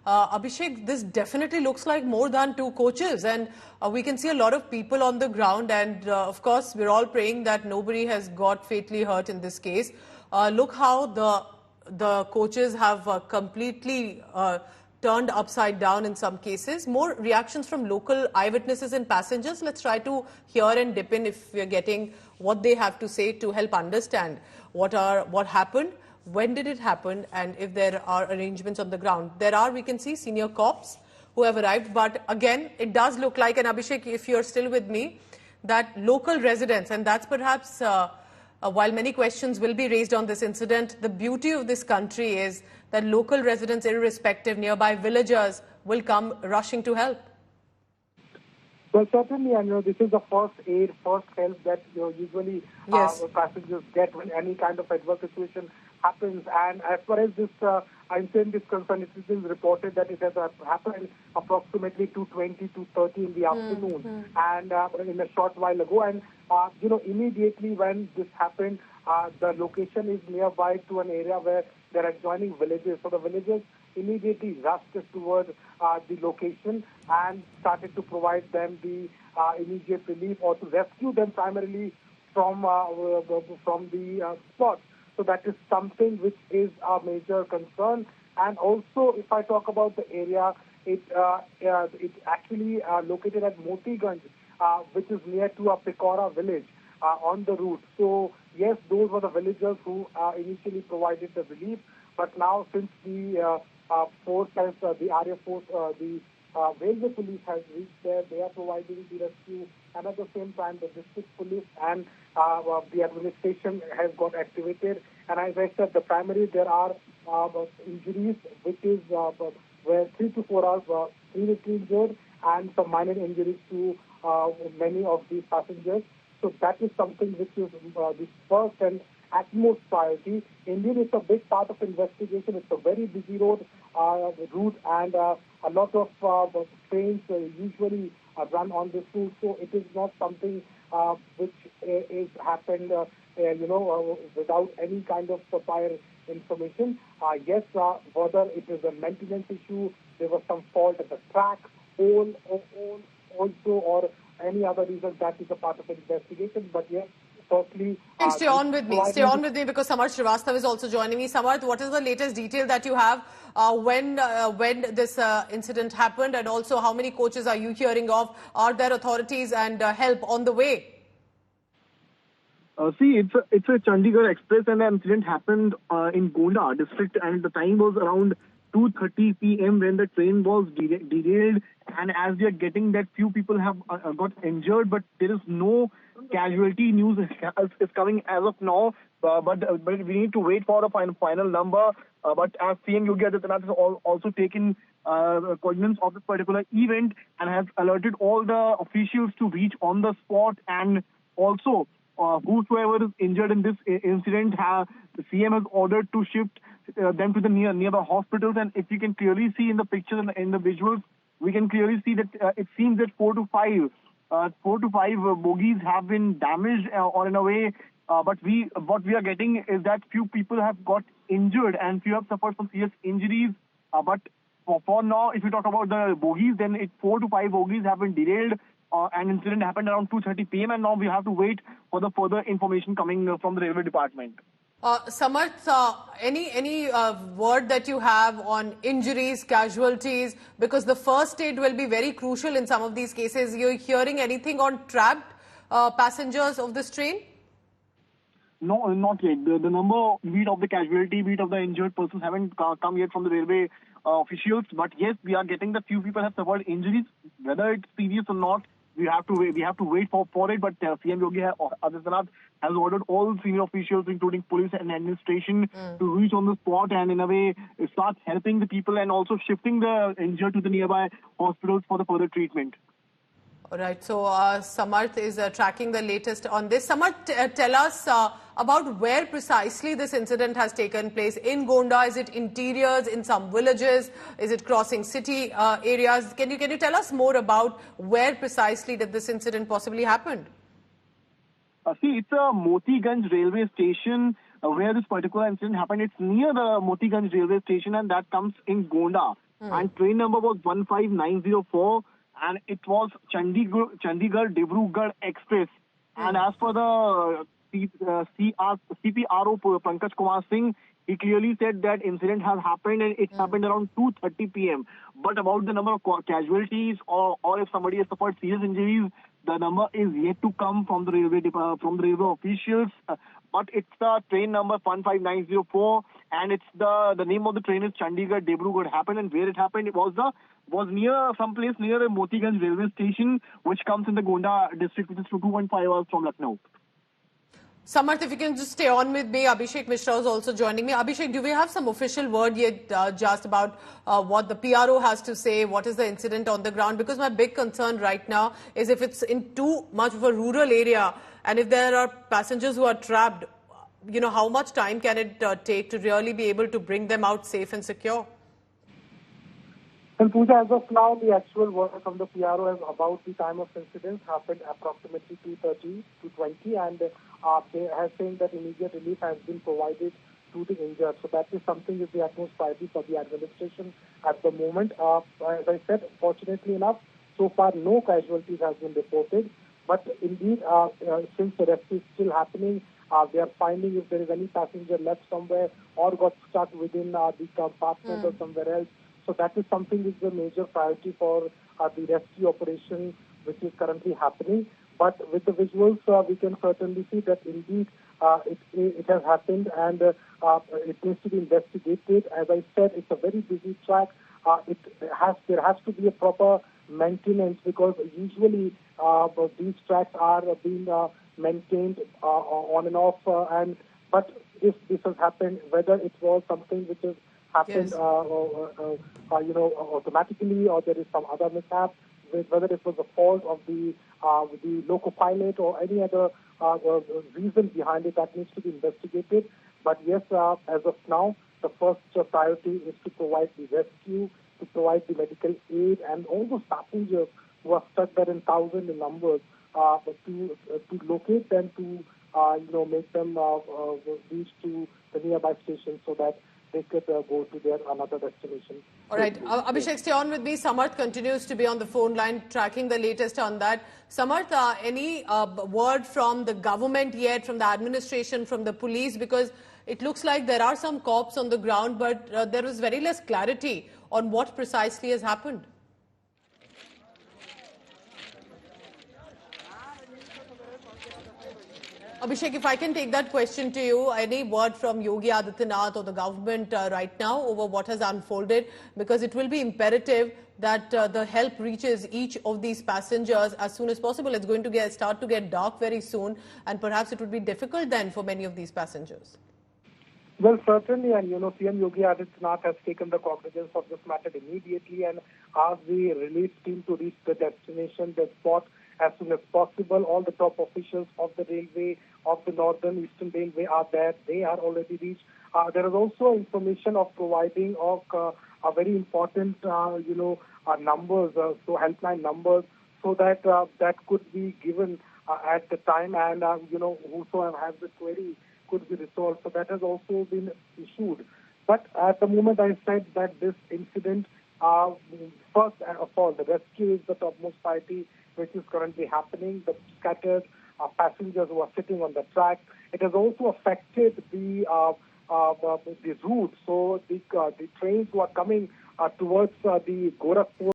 Abhishek, this definitely looks like more than two coaches, and we can see a lot of people on the ground, and of course we're all praying that nobody has got fatally hurt in this case. Look how the coaches have completely turned upside down in some cases. More reactions from local eyewitnesses and passengers. Let's try to hear and dip in if we're getting what they have to say to help understand what happened, when did it happen, and if there are arrangements on the ground. There are, we can see, senior cops who have arrived, but again, it does look like, and Abhishek, if you're still with me, that local residents, and that's perhaps, while many questions will be raised on this incident, the beauty of this country is that local residents, irrespective, nearby villagers, will come rushing to help. Well, certainly, and this is the first aid, first help that usually passengers get when any kind of adverse situation happens. And as far as this incident is concerned, it is reported that it has happened approximately 2:20, 2:30 in the afternoon, and in a short while ago. And immediately when this happened, the location is nearby to an area where there are adjoining villages. So the villagers immediately rushed towards the location and started to provide them the immediate relief, or to rescue them primarily from the spot. So that is something which is a major concern. And also, if I talk about the area, it's actually located at Motiganj, which is near to a Pekora village on the route. So yes, those were the villagers who initially provided the relief. But now, since the force has, the RAF force, the railway police has reached there, they are providing the rescue, and at the same time, the district police and the administration has got activated. And as I said, the primary, there are injuries, which is where 3 to 4 hours, 3 were injured, and some minor injuries to many of the passengers. So that is something which is the first and utmost priority. Indeed, it's a big part of investigation. It's a very busy route, and a lot of trains usually run on this route. So it is not something which is happened, without any kind of prior information. Yes, whether it is a maintenance issue, there was some fault at the track, also, or any other reason, that is a part of investigation. But yes, firstly, stay on with me because Samarth Srivastava is also joining me. Samarth, what is the latest detail that you have when this incident happened, and also how many coaches are you hearing of? Are there authorities and help on the way? It's a Chandigarh Express, and the incident happened in Gonda district, and the time was around 2:30 p.m. when the train was derailed. And as we are getting that, few people have got injured, but there is no casualty news is coming as of now. But we need to wait for a final number. But as CM Yogi Adityanath has also taken cognizance of this particular event and has alerted all the officials to reach on the spot, and also whosoever is injured in this incident, the CM has ordered to shift them to the nearby hospitals. And if you can clearly see in the pictures and in the visuals, we can clearly see that it seems that 4 to 5 bogies have been damaged, or in a way. But what we are getting is that few people have got injured and few have suffered some serious injuries. But for now, if you talk about the bogies, then 4 to 5 bogies have been derailed. An incident happened around 2:30 p.m. and now we have to wait for the further information coming from the railway department. Samarth, any word that you have on injuries, casualties? Because the first aid will be very crucial in some of these cases. You're hearing anything on trapped passengers of this train? No, not yet. The number, beat of the casualty, beat of the injured persons haven't come yet from the railway officials. But yes, we are getting that few people have suffered injuries. Whether it's serious or not, we have to wait for it. But CM Yogi Adityanath has ordered all senior officials, including police and administration, to reach on the spot and in a way start helping the people and also shifting the injured to the nearby hospitals for the further treatment. All right. So Samarth is tracking the latest on this. Samarth, tell us about where precisely this incident has taken place in Gonda. Is it interiors in some villages? Is it crossing city areas? Can you tell us more about where precisely did this incident possibly happen? It's a Motiganj railway station where this particular incident happened. It's near the Motiganj railway station, and that comes in Gonda. and train number was 15904, and it was Chandigarh-Dibrugarh Express. And as per the CPRO Pankaj Kumar Singh, he clearly said that incident has happened and it happened around 2:30 p.m. But about the number of casualties or if somebody has suffered serious injuries, the number is yet to come from the railway officials. But it's the train number 15904, and it's the name of the train is Chandigarh-Dibrugarh. Happened, and where it happened, it was near some place near a Motiganj railway station, which comes in the Gonda district, which is 2.5 hours from Lucknow. Samarth, if you can just stay on with me. Abhishek Mishra is also joining me. Abhishek, do we have some official word yet just about what the PRO has to say? What is the incident on the ground? Because my big concern right now is if it's in too much of a rural area and if there are passengers who are trapped, how much time can it take to really be able to bring them out safe and secure? And Pooja, as of now, the actual word from the PRO is about the time of incident happened approximately 2:30 to 20, and they are saying that immediate relief has been provided to the injured. So that is something is the utmost priority for the administration at the moment. As I said, fortunately enough, so far no casualties have been reported. But indeed, since the rescue is still happening, they are finding if there is any passenger left somewhere or got stuck within the compartment or somewhere else. So that is something which is a major priority for the rescue operation which is currently happening. But with the visuals, we can certainly see that indeed it has happened and it needs to be investigated. As I said, it's a very busy track. There has to be a proper maintenance because usually these tracks are being maintained on and off. But if this has happened, whether it was something which has happened, automatically, or there is some other mishap, whether it was the fault of the loco pilot or any other reason behind it, that needs to be investigated. But yes, as of now, the first priority is to provide the rescue, to provide the medical aid, and all those passengers who are stuck there in thousands in numbers, to locate them, to make them reach to the nearby station so that they could go to their another destination. All right. Abhishek, stay on with me. Samarth continues to be on the phone line tracking the latest on that. Samarth, any word from the government yet, from the administration, from the police? Because it looks like there are some cops on the ground, but there is very less clarity on what precisely has happened. Abhishek, if I can take that question to you, any word from Yogi Adityanath or the government right now over what has unfolded? Because it will be imperative that the help reaches each of these passengers as soon as possible. It's going to start to get dark very soon, and perhaps it would be difficult then for many of these passengers. Well, certainly, and CM Yogi Adityanath has taken the cognizance of this matter immediately and asked the relief team to reach the destination, the spot, as soon as possible. All the top officials of the railway, of the Northern Eastern Railway are there. They are already reached. There is also information of providing of a very important, numbers, so helpline numbers, so that that could be given at the time, and whosoever has the query could be resolved. So that has also been issued. But at the moment, I said that this incident, first of all, the rescue is the topmost priority, which is currently happening. The scattered passengers who are sitting on the track. It has also affected the route. So the trains who are coming towards the Gorakhpur